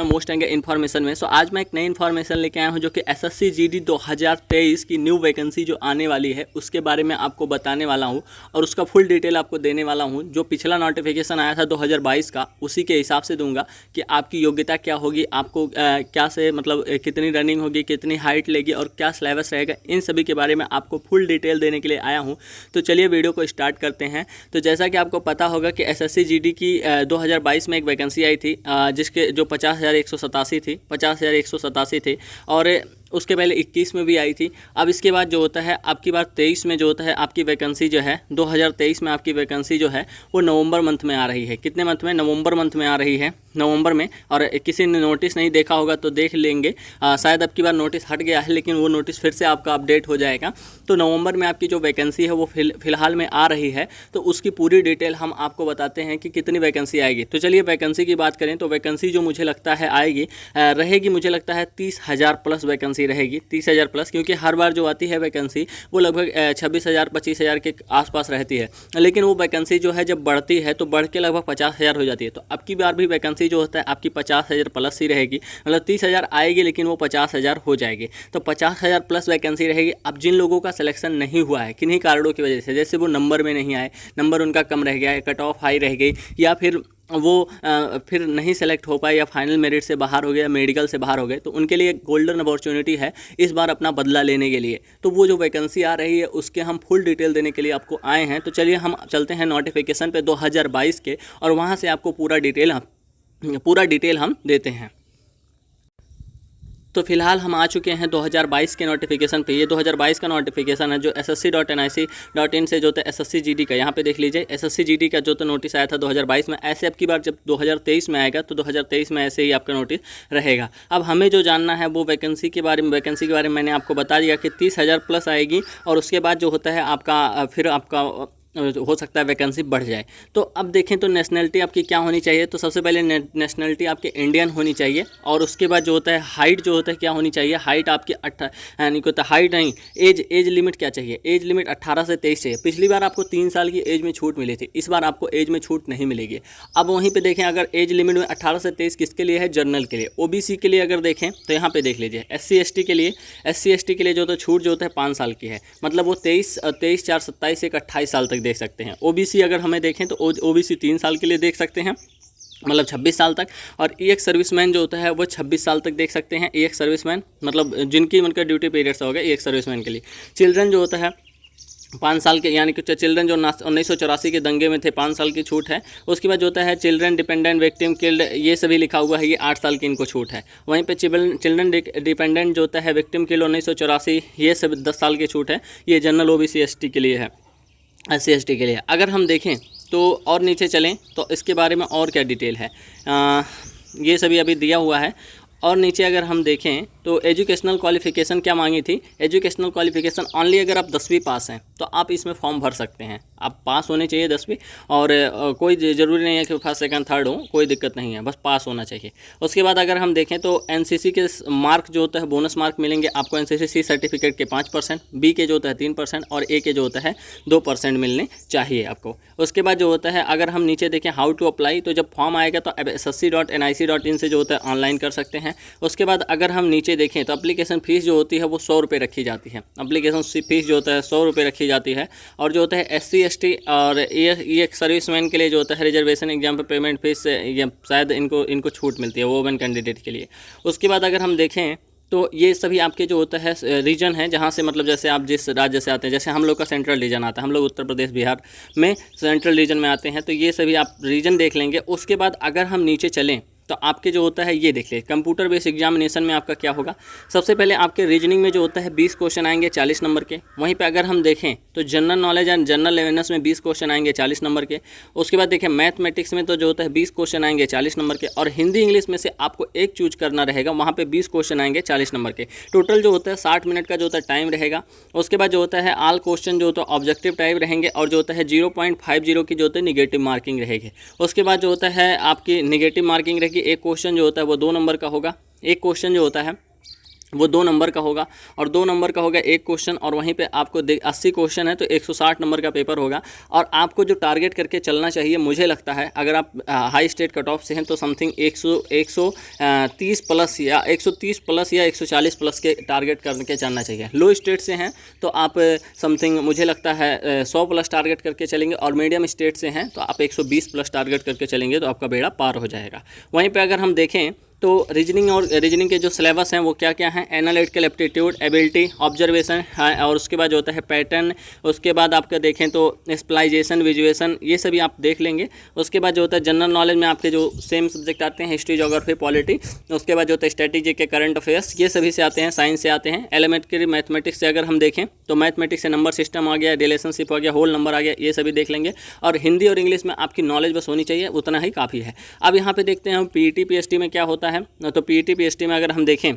Most एंगे information में। आज मैं एक नई इन्फॉर्मेशन लेके आया हूँ जो कि एसएससी जीडी 2023 की न्यू वैकेंसी जो आने वाली है उसके बारे में आपको बताने वाला हूँ और उसका फुल डिटेल आपको देने वाला हूँ। जो पिछला नोटिफिकेशन आया था 2022 का उसी के हिसाब से दूंगा कि आपकी योग्यता क्या होगी, आपको क्या से मतलब कितनी रनिंग होगी, कितनी हाइट लेगी और क्या सिलेबस रहेगा, इन सभी के बारे में आपको फुल डिटेल देने के लिए आया हूँ। तो चलिए वीडियो को स्टार्ट करते हैं। तो जैसा कि आपको पता होगा कि एसएससी जीडी की 2022 में एक वैकेंसी आई थी जिसके जो 50,187 थी, 50,187 थी और उसके पहले 21 में भी आई थी। अब इसके बाद जो होता है आपकी बार 23 में जो होता है आपकी वैकेंसी जो है 2023 में आपकी वैकेंसी जो है वो नवंबर मंथ में आ रही है। कितने मंथ में? नवंबर मंथ में आ रही है, नवंबर में। और किसी ने नोटिस नहीं देखा होगा तो देख लेंगे, शायद अब की बार नोटिस हट गया है लेकिन वो नोटिस फिर से आपका अपडेट हो जाएगा। तो नवंबर में आपकी जो वैकेंसी है वो फिलहाल में आ रही है। तो उसकी पूरी डिटेल हम आपको बताते हैं कि कितनी वैकेंसी आएगी। तो चलिए वैकेंसी की बात करें तो वैकेंसी जो मुझे लगता है आएगी रहेगी, मुझे लगता है 30,000 प्लस वैकेंसी रहेगी, 30,000 प्लस, क्योंकि हर बार जो आती है वैकेंसी वो लगभग 26,000 25,000 के आसपास रहती है। लेकिन वो वैकेंसी जो है जब बढ़ती है तो बढ़ के लगभग 50,000 हो जाती है। तो अब की बार भी वैकेंसी जो होता है आपकी 50,000 प्लस ही रहेगी, मतलब 30,000 आएगी लेकिन वो 50,000 हो जाएगी। तो 50,000 प्लस वैकेंसी रहेगी। अब जिन लोगों का सिलेक्शन नहीं हुआ है किन्हीं कारणों की वजह से, जैसे वो नंबर में नहीं आए, नंबर उनका कम रह गया है, कट ऑफ हाई रह गई, या फिर वो फिर नहीं सेलेक्ट हो पाए, या फाइनल मेरिट से बाहर हो गए, या मेडिकल से बाहर हो गए, तो उनके लिए गोल्डन अपॉर्चुनिटी है इस बार अपना बदला लेने के लिए। तो वो जो वैकेंसी आ रही है उसके हम फुल डिटेल देने के लिए आपको आए हैं। तो चलिए हम चलते हैं नोटिफिकेशन पे 2022 के और वहाँ से आपको पूरा डिटेल हम देते हैं। तो फिलहाल हम आ चुके हैं 2022 के नोटिफिकेशन पे। ये 2022 का नोटिफिकेशन है जो ssc.nic.in से जो था एसएससी जीडी का। यहाँ पे देख लीजिए एसएससी जीडी का जो तो नोटिस आया था 2022 में। ऐसे अब की बार जब 2023 में आएगा तो 2023 में ऐसे ही आपका नोटिस रहेगा। अब हमें जो जानना है वो वैकेंसी के बारे में मैंने आपको बता दिया कि 30,000 प्लस आएगी और उसके बाद जो होता है आपका फिर आपका हो सकता है वैकेंसी बढ़ जाए। तो अब देखें तो नेशनलिटी आपकी क्या होनी चाहिए। तो सबसे पहले नेशनलिटी आपकी इंडियन होनी चाहिए और उसके बाद जो होता है हाइट जो होता है क्या होनी चाहिए, हाइट आपकी यानी कि हाइट नहीं, एज लिमिट क्या चाहिए, एज लिमिट 18 से 23 चाहिए। पिछली बार आपको 3 साल की एज में छूट मिली थी, इस बार आपको एज में छूट नहीं मिलेगी। अब वहीं पर देखें अगर एज लिमिट में 18 से 23 किसके लिए है, जनरल के लिए। ओबीसी के लिए अगर देखें तो यहाँ पे देख लीजिए SC ST के लिए जो तो छूट जो होता है 5 साल की है, मतलब वो 23/4/27 से 28 साल तक देख सकते हैं। ओबीसी अगर हमें देखें तो ओबीसी 3 साल के लिए देख सकते हैं, मतलब 26 साल तक। और EX सर्विसमैन जो होता है वो 26 साल तक देख सकते हैं। EX सर्विसमैन मतलब जिनकी उनका ड्यूटी पीरियड्स हो गए EX सर्विसमैन के लिए। चिल्ड्रन जो होता है 5 साल के, यानी कि चिल्ड्रन जो 1984 के दंगे में थे 5 साल की छूट है। उसके बाद जो होता है चिल्ड्रन डिपेंडेंट विक्टिम किल्ड, ये सभी लिखा हुआ है, ये 8 साल की इनको छूट है। वहीं पे चिल्ड्रन डिपेंडेंट जो होता है विक्टिम किल्ड 1984, ये सब 10 साल की छूट है। ये जनरल OBC ST के लिए है, SC ST के लिए। अगर हम देखें तो और नीचे चलें तो इसके बारे में और क्या डिटेल है, ये सभी अभी दिया हुआ है। और नीचे अगर हम देखें तो एजुकेशनल क्वालिफ़िकेशन क्या मांगी थी। एजुकेशनल क्वालिफ़िकेशन ओनली अगर आप 10वीं पास हैं तो आप इसमें फॉर्म भर सकते हैं। आप पास होने चाहिए 10वीं, और कोई ज़रूरी नहीं है कि फर्स्ट सेकंड थर्ड हो, कोई दिक्कत नहीं है, बस पास होना चाहिए। उसके बाद अगर हम देखें तो NCC के मार्क जो होता है बोनस मार्क मिलेंगे आपको। NCC सर्टिफिकेट के 5%, B के जो होता है 3% और A के जो होता है 2% मिलने चाहिए आपको। उसके बाद जो होता है अगर हम नीचे देखें हाउ टू अप्लाई, तो जब फॉर्म आएगा तो ssc.nic.in से जो होता है ऑनलाइन कर सकते हैं। उसके बाद अगर हम नीचे देखें तो एप्लीकेशन फ़ीस जो होती है वो 100 रुपये रखी जाती है। एप्लीकेशन फ़ीस जो होता है 100 रुपये रखी जाती है। और जो होता है SC ST और ये सर्विसमैन के लिए जो होता है रिजर्वेशन एग्जाम पे पेमेंट फीस शायद इनको छूट मिलती है वोमेन कैंडिडेट के लिए। उसके बाद अगर हम देखें तो ये सभी आपके जो होता है रीजन है जहाँ से, मतलब जैसे आप जिस राज्य से आते हैं, जैसे हम लोग का सेंट्रल रीजन आता है, हम लोग उत्तर प्रदेश बिहार में सेंट्रल रीजन में आते हैं, तो ये सभी आप रीजन देख लेंगे। उसके बाद अगर हम नीचे चलें तो आपके जो होता है ये देख ले कंप्यूटर बेस्ड एग्जामिनेशन में आपका क्या होगा। सबसे पहले आपके रीजनिंग में जो होता है 20 क्वेश्चन आएंगे 40 नंबर के। वहीं पे अगर हम देखें तो general knowledge and general awareness में 20 क्वेश्चन आएंगे 40 नंबर के। उसके बाद देखें मैथमेटिक्स में तो जो होता है 20 क्वेश्चन आएंगे 40 नंबर के। और हिंदी इंग्लिश में से आपको एक चूज करना रहेगा, वहाँ पर 20 क्वेश्चन आएंगे 40 नंबर के। टोटल जो होता है 60 मिनट का जो होता है टाइम रहेगा। उसके बाद जो होता है ऑल क्वेश्चन जो होता है ऑब्जेक्टिव टाइप रहेंगे और जो होता है 0.50 की जो होता है निगेटिव मार्किंग रहेगी। उसके बाद जो होता है आपकी निगेटिव मार्किंग रहेगी। एक क्वेश्चन जो होता है वो 2 नंबर का होगा। एक क्वेश्चन जो होता है वो 2 नंबर का होगा, और 2 नंबर का होगा एक क्वेश्चन, और वहीं पे आपको 80 क्वेश्चन है तो 160 नंबर का पेपर होगा। और आपको जो टारगेट करके चलना चाहिए, मुझे लगता है अगर आप हाई स्टेट कट ऑफ से हैं तो समथिंग 130 प्लस या 130 प्लस या 140 प्लस के टारगेट करके चलना चाहिए। लो स्टेट से हैं तो आप समथिंग मुझे लगता है 100 प्लस टारगेट करके चलेंगे, और मीडियम स्टेट से हैं तो आप 120 प्लस टारगेट करके चलेंगे तो आपका बेड़ा पार हो जाएगा। वहीं पर अगर हम देखें तो रीजनिंग के जो सिलेबस हैं वो क्या क्या हैं, एनालिटिकल एप्टीट्यूड, एबिलिटी, ऑब्जर्वेशन, और उसके बाद जो होता है पैटर्न, उसके बाद आपका देखें तो स्प्लाइजेशन, विजुएशन, ये सभी आप देख लेंगे। उसके बाद जो होता है जनरल नॉलेज में आपके जो सेम सब्जेक्ट आते हैं, हिस्ट्री, ज्योग्राफी, पॉलिटी, उसके बाद जो होता है स्ट्रेटेजी के करंट अफेयर्स, ये सभी से आते हैं, साइंस से आते हैं। एलिमेंट्री मैथमेटिक्स से अगर हम देखें तो मैथमेटिक्स से नंबर सिस्टम आ गया, रिलेशनशिप आ गया, होल नंबर आ गया, ये सभी देख लेंगे। और हिंदी और इंग्लिश में आपकी नॉलेज बस होनी चाहिए, उतना ही काफ़ी है। अब यहाँ पे देखते हैं हम पीईटी पीएसटी में क्या होता है। तो पीईटी पीएसटी में अगर हम देखें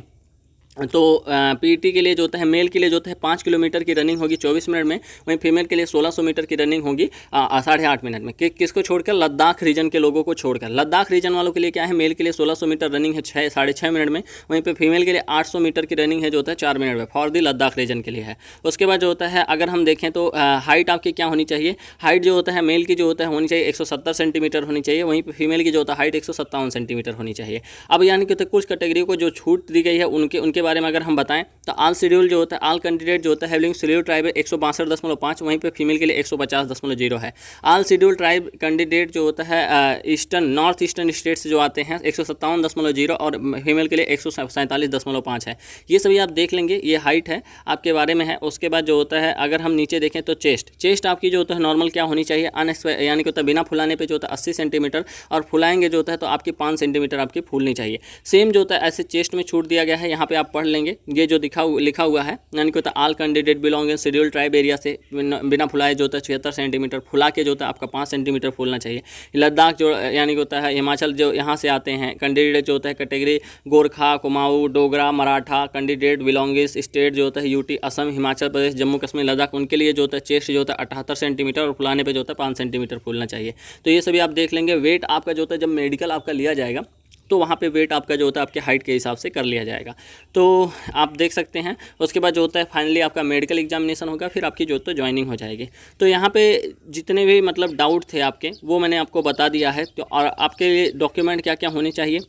तो पीईटी के लिए जो होता है, मेल के लिए जो होता है 5 किलोमीटर की रनिंग होगी 24 मिनट में, वहीं फीमेल के लिए 1600 मीटर की रनिंग होगी 8.5 मिनट में। किसको छोड़कर, लद्दाख रीजन के लोगों को छोड़कर। लद्दाख रीजन वालों के लिए क्या है, मेल के लिए 1600 मीटर रनिंग है 6.5 मिनट में, वहीं पे फीमेल के लिए 800 मीटर की रनिंग है जो होता है 4 मिनट में, फॉर दी लद्दाख रीजन के लिए है। उसके बाद जो होता है अगर हम देखें तो हाइट आपकी क्या होनी चाहिए, हाइट जो होता है मेल की जो होता है होनी चाहिए 170 सेंटीमीटर होनी चाहिए, वहीं पर फीमेल की जो होता है हाइट 157 सेंटीमीटर होनी चाहिए। अब यानी कि कुछ कैटेगरी को जो छूट दी गई है उनके बारे में अगर हम बताएं तो आल शेड्यूल जो होता है, आल कैंडिडेट जो होता है हैविंग शेड्यूल ट्राइब 162.5, वहीं पे फीमेल के लिए 150.0 है। आल शेड्यूल ट्राइब कैंडिडेट जो होता है ईस्टर्न, नॉर्थ ईस्टर्न स्टेट्स जो आते हैं 157.0 और फीमेल के लिए 147.5 है। ये सभी आप देख लेंगे, ये हाइट है आपके बारे में है। उसके बाद जो होता है अगर हम नीचे देखें तो चेस्ट आपकी जो होता है नॉर्मल क्या होनी चाहिए, यानी कि होता है बिना फुलाने पे जो होता है 80 सेंटीमीटर, और फुलाएंगे जो होता है तो आपकी 5 सेंटीमीटर आपकी फूलनी चाहिए। सेम जो होता है ऐसे चेस्ट में छूट दिया गया है, यहाँ पे आप पढ़ लेंगे, ये जो लिखा हुआ है यानी कि होता है all candidate belong in schedule tribe area से बिना फुलाए जो होता है 76 सेंटीमीटर, फुला के जो होता है आपका 5 सेंटीमीटर फूलना चाहिए। लद्दाख जो यानी कि होता है हिमाचल जो यहाँ से आते हैं कैंडिडेट जो होता है category Gorkha, Kumaon, Dogra, Maratha candidate belonging state जो होता है यूटी, असम, हिमाचल प्रदेश, जम्मू कश्मीर, लद्दाख, उनके लिए जो होता है चेस्ट जो होता है 78 सेंटीमीटर और फुलाने पे जो होता है 5 सेंटीमीटर फूलना चाहिए। तो ये सभी आप देख लेंगे। वेट आपका जो होता है जब मेडिकल आपका लिया जाएगा तो वहाँ पे वेट आपका जो होता है आपके हाइट के हिसाब से कर लिया जाएगा, तो आप देख सकते हैं। उसके बाद जो होता है फाइनली आपका मेडिकल एग्जामिनेशन होगा, फिर आपकी जो होता है ज्वाइनिंग हो जाएगी। तो यहाँ पे जितने भी मतलब डाउट थे आपके वो मैंने आपको बता दिया है। तो और आपके डॉक्यूमेंट क्या क्या होने चाहिए,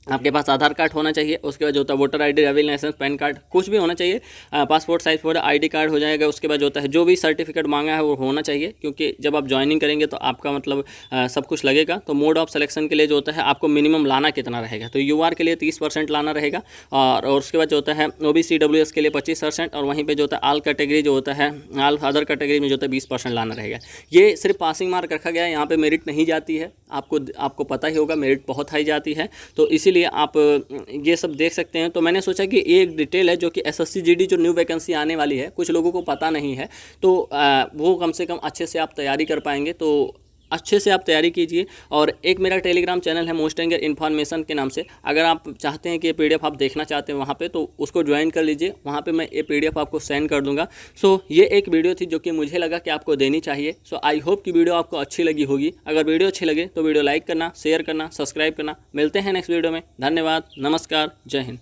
आपके पास आधार कार्ड होना चाहिए, उसके बाद जो होता है voter ID, driving licence, PAN card, कुछ भी होना चाहिए, passport size photo, ID card हो जाएगा। उसके बाद जो होता है जो भी सर्टिफिकेट मांगा है वो होना चाहिए, क्योंकि जब आप ज्वाइनिंग करेंगे तो आपका मतलब सब कुछ लगेगा। तो मोड ऑफ सिलेक्शन के लिए जो होता है आपको मिनिमम लाना कितना रहेगा, तो यूआर के लिए 30% लाना रहेगा, और उसके बाद जो होता है ओबीसी डब्ल्यूएस के लिए 25%, और वहीं पर जो होता है आल कैटेगरी जो होता है, आल अदर कैटेगरी में जो होता है 20% लाना रहेगा। ये सिर्फ पासिंग मार्क रखा गया है, यहाँ पर मेरिट नहीं जाती है, आपको पता ही होगा मेरिट बहुत हाई जाती है, तो इसीलिए आप ये सब देख सकते हैं। तो मैंने सोचा कि एक डिटेल है जो कि एसएससी जीडी जो न्यू वैकेंसी आने वाली है, कुछ लोगों को पता नहीं है, तो वो कम से कम अच्छे से आप तैयारी कर पाएंगे। तो अच्छे से आप तैयारी कीजिए। और एक मेरा टेलीग्राम चैनल है मोस्ट एंगर इन्फॉर्मेशन के नाम से, अगर आप चाहते हैं कि ये पीडीएफ आप देखना चाहते हैं वहाँ पे, तो उसको ज्वाइन कर लीजिए, वहाँ पे मैं ये पीडीएफ आपको सेंड कर दूंगा। सो ये एक वीडियो थी जो कि मुझे लगा कि आपको देनी चाहिए। सो आई होप कि वीडियो आपको अच्छी लगी होगी। अगर वीडियो अच्छी लगे तो वीडियो लाइक करना, शेयर करना, सब्सक्राइब करना। मिलते हैं नेक्स्ट वीडियो में। धन्यवाद, नमस्कार, जय हिंद।